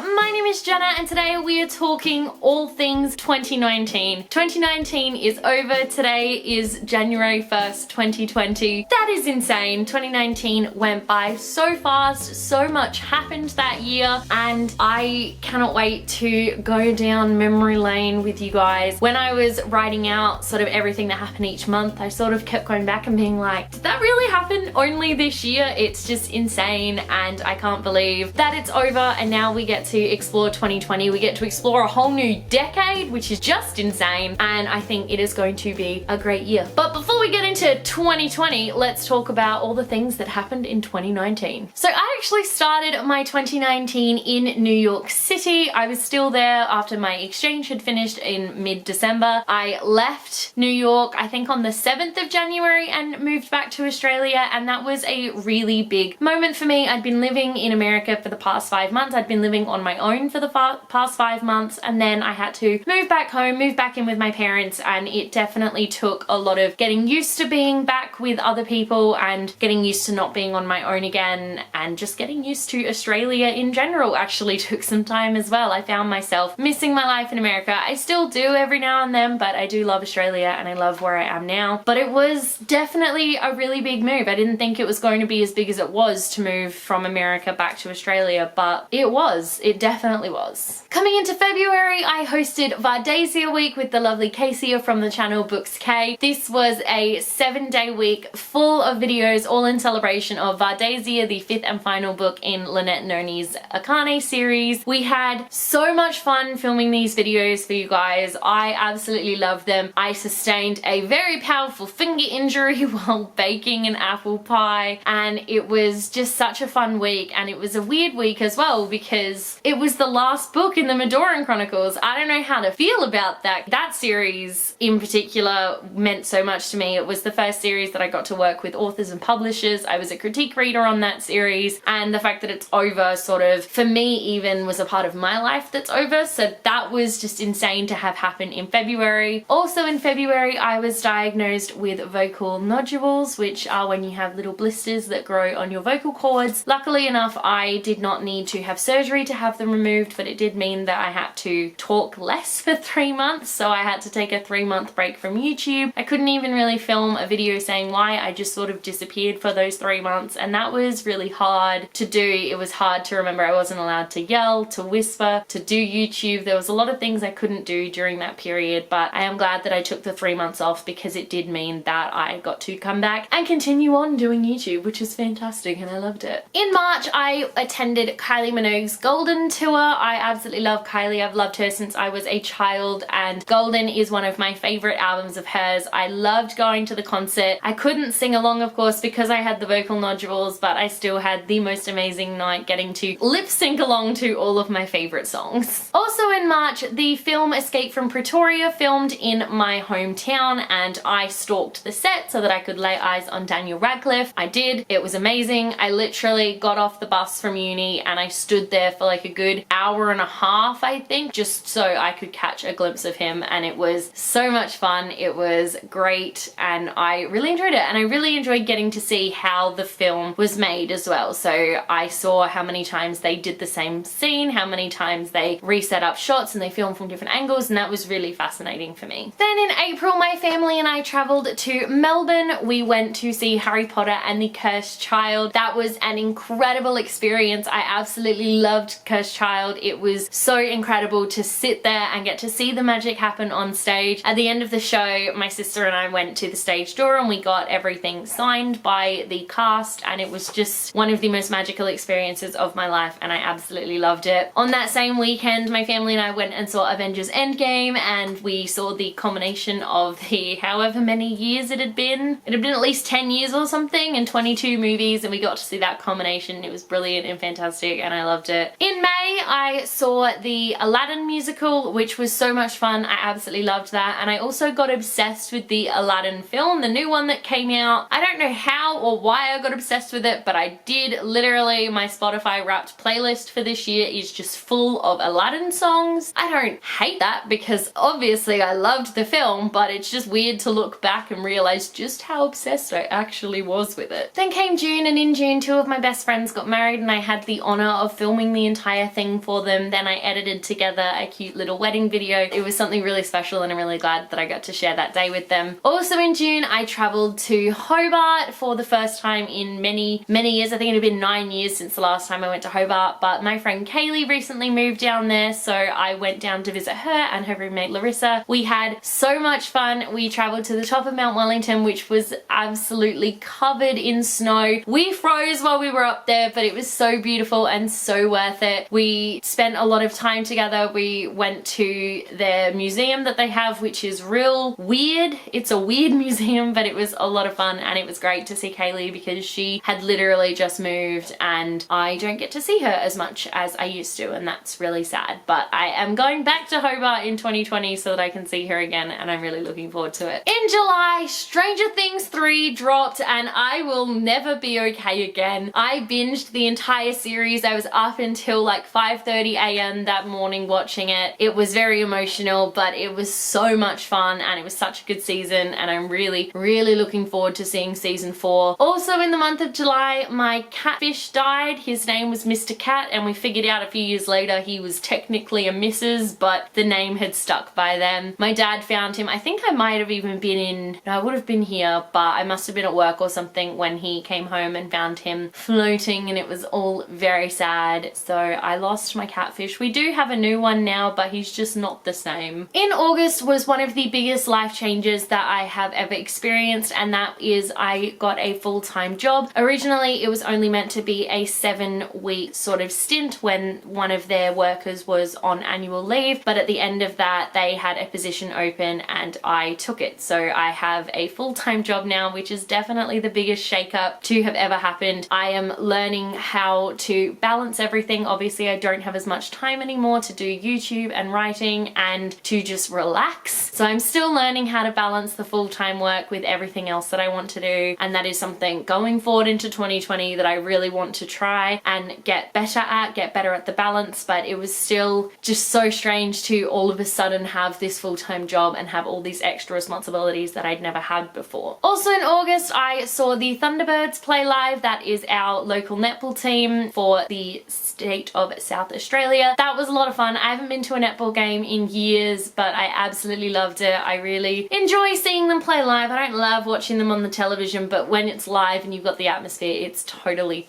my name is Jenna and today we are talking all things 2019. 2019 is over. Today is January 1st, 2020. That is insane. 2019 went by so fast, so much happened that year, and I cannot wait to go down memory lane with you guys. When I was writing out sort of everything that happened each month, I sort of kept going back and being like, did that really happen only this year? It's just insane, and I can't believe that it's over and now we get to explore 2020. We get to explore a whole new decade, which is just insane, and I think it is going to be a great year. But before we get into 2020, let's talk about all the things that happened in 2019. So I actually started my 2019 in New York City. I was still there after my exchange had finished in mid-December. I left New York, I think on the 7th of January, and moved back to Australia, and that was a really big moment for me. I'd been living in America for the past 5 months. I'd been living on my own for the past 5 months, and then I had to move back home, move back in with my parents, and it definitely took a lot of getting used to being back with other people and getting used to not being on my own again, and just getting used to Australia in general actually took some time as well. I found myself missing my life in America. I still do every now and then, but I do love Australia and I love where I am now. But it was definitely a really big move. I didn't think it was going to be as big as it was to move from America back to Australia, but it was. It definitely was. Coming into February, I hosted Vardasia Week with the lovely Casey from the channel Books K. This was a 7-day week full of videos, all in celebration of Vardasia, the 5th and final book in Lynette Noni's Akane series. We had so much fun filming these videos for you guys. I absolutely loved them. I sustained a very powerful finger injury while baking an apple pie, and it was just such a fun week, and it was a weird week as well because it was the last book in the Madoran Chronicles. I don't know how to feel about that. That series in particular meant so much to me. It was the first series that I got to work with authors and publishers. I was a critique reader on that series, and the fact that it's over sort of, for me even, was a part of my life that's over, so that was just insane to have happen in February. Also in February, I was diagnosed with vocal nodules, which are when you have little blisters that grow on your vocal cords. Luckily enough, I did not need to have surgery to have them removed, but it did mean that I had to talk less for 3 months, so I had to take a 3-month break from YouTube. I couldn't even really film a video saying why. I just sort of disappeared for those 3 months, and that was really hard to do. It was hard to remember I wasn't allowed to yell, to whisper, to do YouTube. There was a lot of things I couldn't do during that period, but I am glad that I took the 3 months off because it did mean that I got to come back and continue on doing YouTube, which is fantastic, and I loved it. In March, I attended Kylie Minogue's Golden Tour. I absolutely love Kylie. I've loved her since I was a child, and Golden is one of my favorite albums of hers. I loved going to the concert. I couldn't sing along, of course, because I had the vocal nodules, but I still had the most amazing night getting to lip sync along to all of my favorite songs. Also in March, the film Escape from Pretoria filmed in my hometown, and I stalked the set so that I could lay eyes on Daniel Radcliffe. I did. It was amazing. I literally got off the bus from uni and I stood there for like a good hour and a half, I think, just so I could catch a glimpse of him, and it was so much fun. It was great, and I really enjoyed it, and I really enjoyed getting to see how the film was made as well. So I saw how many times they did the same scene, how many times they reset up shots and they filmed from different angles, and that was really fascinating for me. Then in April, my family and I traveled to Melbourne. We went to see Harry Potter and the Cursed Child. That was an incredible experience. I absolutely loved Cursed Child. It was so incredible to sit there and get to see the magic happen on stage. At the end of the show, my sister and I went to the stage door and we got everything signed by the cast, and it was just one of the most magical experiences of my life, and I absolutely loved it. On that same weekend, my family and I went and saw Avengers Endgame, and we saw the culmination of the however many years it had been. It had been at least 10 years or something, and 22 movies, and we got to see that culmination. It was brilliant and fantastic, and I loved it. In May, I saw the Aladdin musical, which was so much fun. I absolutely loved that, and I also got obsessed with the Aladdin film, the new one that came out. I don't know how or why I got obsessed with it, but I did. Literally, my Spotify Wrapped playlist for this year is just full of Aladdin songs. I don't hate that because obviously I loved the film, but it's just weird to look back and realize just how obsessed I actually was with it. Then came June, and in June, two of my best friends got married and I had the honor of filming the entire thing for them. Then I edited together a cute little wedding video. It was something really special and I'm really glad that I got to share that day with them. Also in June, I traveled to Hobart for the first time in many years. I think it had been 9 years since the last time I went to Hobart, but my friend Kaylee recently moved down there, so I went down to visit her and her roommate Larissa. We had so much fun. We traveled to the top of Mount Wellington, which was absolutely covered in snow. We froze while we were up there, but it was so beautiful and so worth it. We spent a lot of time together. We went to their museum that they have, which is real weird. It's a weird museum, but it was a lot of fun and it was great to see Kaylee because she had literally just moved and I don't get to see her as much as I used to, and that's really sad. But I am going back to Hobart in 2020 so that I can see her again and I'm really looking forward to it. In July, Stranger Things 3 dropped and I will never be okay again. I binged the entire series. I was up until like 5:30 a.m. that morning watching it. It was very emotional, but it was so much fun and it was such a good season and I'm really looking forward to seeing season 4. Also in the month of July, my catfish died. His name was Mr. Cat and we figured out a few years later he was technically a Mrs., but the name had stuck by then. My dad found him. I think I might have even been in, no, I would have been here, but I must have been at work or something when he came home and found him floating and it was all very sad. So I lost my catfish. We do have a new one now, but he's just not the same. In August was one of the biggest life changes that I have ever experienced, and that is I got a full-time job. Originally, it was only meant to be a 7-week sort of stint when one of their workers was on annual leave, but at the end of that, they had a position open and I took it. So I have a full-time job now, which is definitely the biggest shakeup to have ever happened. I am learning how to balance everything. Obviously, I don't have as much time anymore to do YouTube and writing and to just relax. So I'm still learning how to balance the full-time work with everything else that I want to do, and that is something going forward into 2020 that I really want to try and get better at the balance. But it was still just so strange to all of a sudden have this full-time job and have all these extra responsibilities that I'd never had before. Also in August, I saw the Thunderbirds play live. That is our local netball team for the state of South Australia. That was a lot of fun. I haven't been to a netball game in years, but I absolutely loved it. I really enjoy seeing them play live. I don't love watching them on the television, but when it's live and you've got the atmosphere, it's totally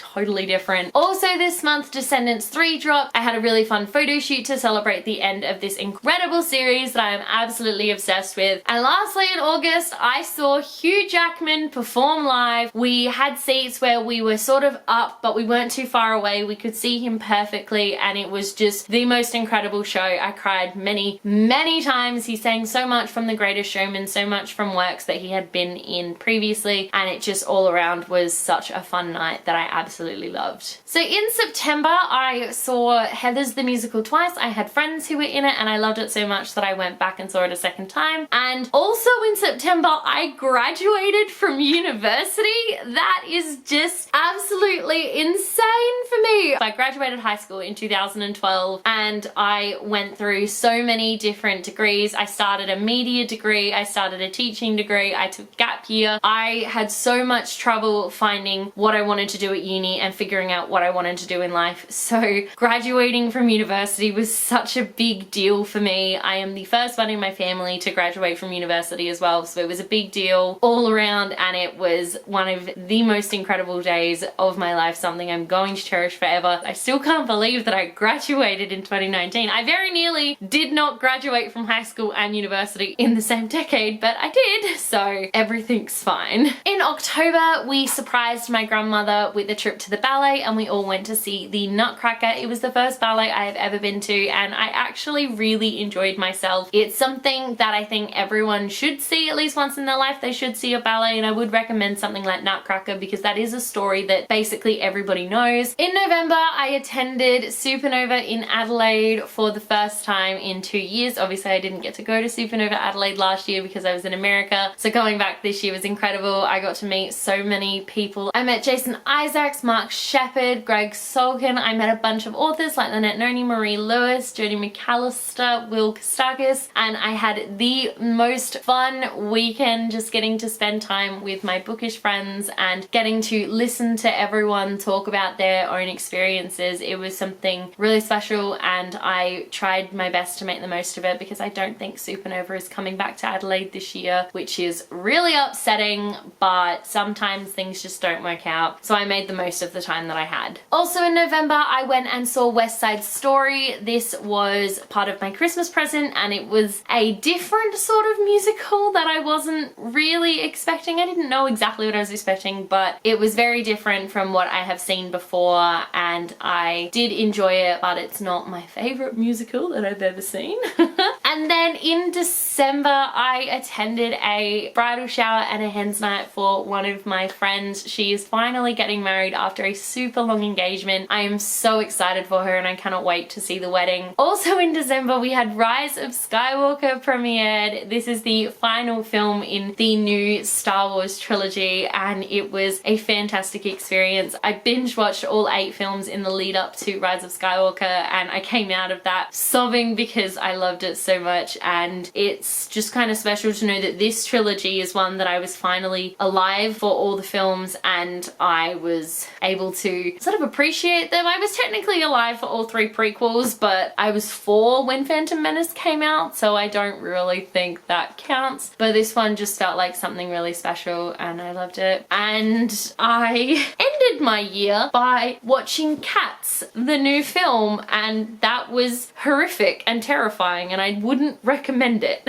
different. Also this month, Descendants 3 dropped. I had a really fun photo shoot to celebrate the end of this incredible series that I am absolutely obsessed with. And lastly, in August, I saw Hugh Jackman perform live. We had seats where we were sort of up, but we weren't too far away. We could see him perfectly, and it was just the most incredible show. I cried many times. He sang so much from The Greatest Showman, so much from works that he had been in previously, and it just all around was such a fun night that I absolutely loved. So in September, I saw Heathers the Musical twice. I had friends who were in it and I loved it so much that I went back and saw it a second time. And also in September, I graduated from university. That is just absolutely insane for me. I graduated high school in 2012 and I went through so many different degrees. I started a media degree, I started a teaching degree, I took gap year. I had so much trouble finding what I wanted to do at uni and figuring out what I wanted to do in life. So graduating from university was such a big deal for me. I am the first one in my family to graduate from university as well, so it was a big deal all around and it was one of the most incredible days of my life, something I'm going to cherish forever. I still can't believe that I graduated in 2019. I very nearly did not graduate from high school and university in the same decade, but I did, so everything's fine. In October, we surprised my grandmother with a trip to the ballet and we all went to see the Nutcracker. It was the first ballet I have ever been to and I actually really enjoyed myself. It's something that I think everyone should see at least once in their life. They should see a ballet, and I would recommend something like Nutcracker because that is a story that basically everybody knows. In November, I attended Supernova in Adelaide for the first time in 2 years. Obviously, I didn't get to go to Supernova Adelaide last year because I was in America. So going back this this year was incredible. I got to meet so many people. I met Jason Isaacs, Mark Shepard, Greg Solkin. I met a bunch of authors like Lynette Noni, Marie Lewis, Jodie McAllister, Will Kostakis, and I had the most fun weekend just getting to spend time with my bookish friends and getting to listen to everyone talk about their own experiences. It was something really special, and I tried my best to make the most of it because I don't think Supernova is coming back to Adelaide this year, which is really upsetting, but sometimes things just don't work out. So I made the most of the time that I had. Also in November, I went and saw West Side Story. This was part of my Christmas present, and it was a different sort of musical that I wasn't really expecting. I didn't know exactly what I was expecting, but it was very different from what I have seen before, and I did enjoy it, but it's not my favorite musical that I've ever seen. And then in December, I attended a bridal shower and a hen's night for one of my friends. She is finally getting married after a super long engagement. I am so excited for her, and I cannot wait to see the wedding. Also in December, we had Rise of Skywalker premiered. This is the final film in the new Star Wars trilogy, and it was a fantastic experience. I binge watched all 8 films in the lead up to Rise of Skywalker, and I came out of that sobbing because I loved it so much. And it's just kind of special to know that this trilogy is one that I was finally alive for all the films, and I was able to sort of appreciate them. I was technically alive for all 3 prequels, but I was 4 when Phantom Menace came out, so I don't really think that counts. But this one just felt like something really special, and I loved it. And I ended my year by watching Cats, the new film, and that was horrific and terrifying, and I wouldn't recommend it.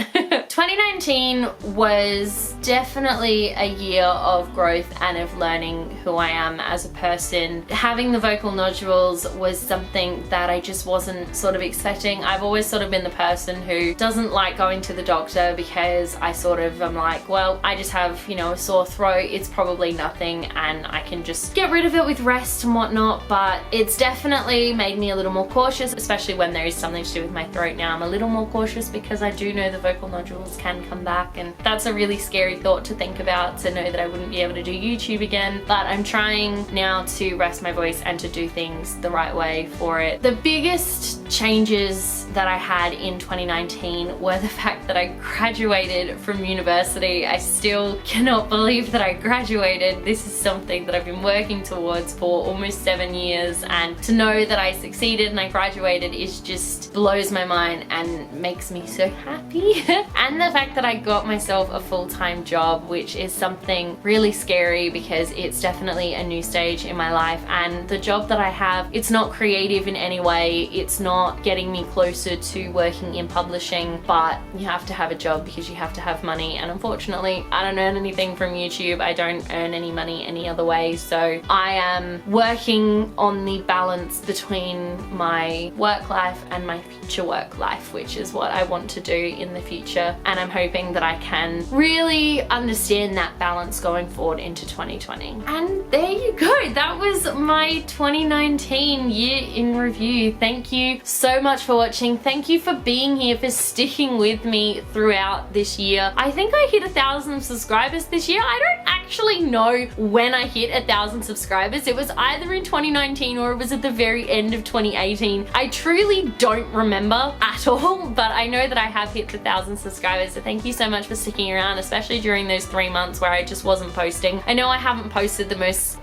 2019 was definitely a year of growth and of learning who I am as a person. Having the vocal nodules was something that I just wasn't sort of expecting. I've always sort of been the person who doesn't like going to the doctor because I sort of am like, well, I just have, you know, a sore throat, it's probably nothing, and I can just get rid of it with rest and whatnot. But it's definitely made me a little more cautious, especially when there is something to do with my throat now. I'm a little more cautious because I do know the vocal nodules can come back, and that's a really scary thought to think about, to know that I wouldn't be able to do YouTube again. But I'm trying now to rest my voice and to do things the right way for it. The biggest changes that I had in 2019 were the fact that I graduated from university. I still cannot believe that I graduated. This is something that I've been working towards for almost 7 years, and to know that I succeeded and I graduated is just blows my mind and makes me so happy. And the fact that I got myself a full-time job, which is something really scary because it's definitely a new stage in my life, and the job that I have, it's not creative in any way, it's not getting me closer to working in publishing, but you have to have a job because you have to have money, and unfortunately I don't earn anything from YouTube. I don't earn any money any other way, so I am working on the balance between my work life and my future work life, which is what I want to do in the future, and I'm hoping that I can really understand that balance going forward into 2020. And there you go, that was my 2019 year in review. Thank you so much for watching. Thank you for being here, for sticking with me throughout this year. I think I hit 1,000 subscribers this year. I don't actually know when I hit 1,000 subscribers. It was either in 2019 or it was at the very end of 2018. I truly don't remember at all, but I know that I have hit 1,000 subscribers, so thank you so much for sticking around, especially during those 3 months where I just wasn't posting. I know I haven't posted the most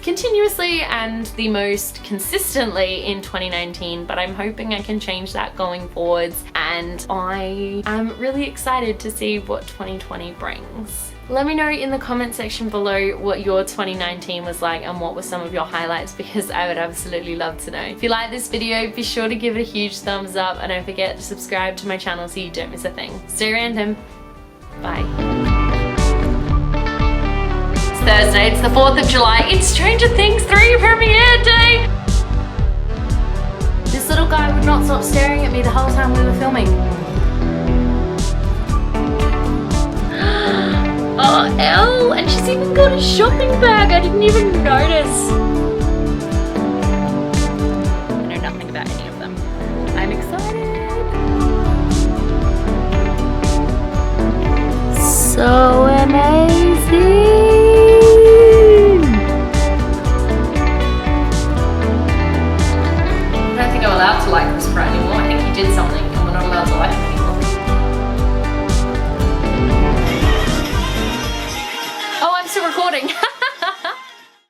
continuously and the most consistently in 2019, but I'm hoping I can change that going forwards, and I am really excited to see what 2020 brings. Let me know in the comment section below what your 2019 was like and what were some of your highlights, because I would absolutely love to know. If you like this video, be sure to give it a huge thumbs up, and don't forget to subscribe to my channel so you don't miss a thing. Stay random. Bye. It's Thursday, it's the 4th of July, it's Stranger Things 3 premiere day! This little guy would not stop staring at me the whole time we were filming. Oh, Elle! And she's even got a shopping bag! I didn't even notice!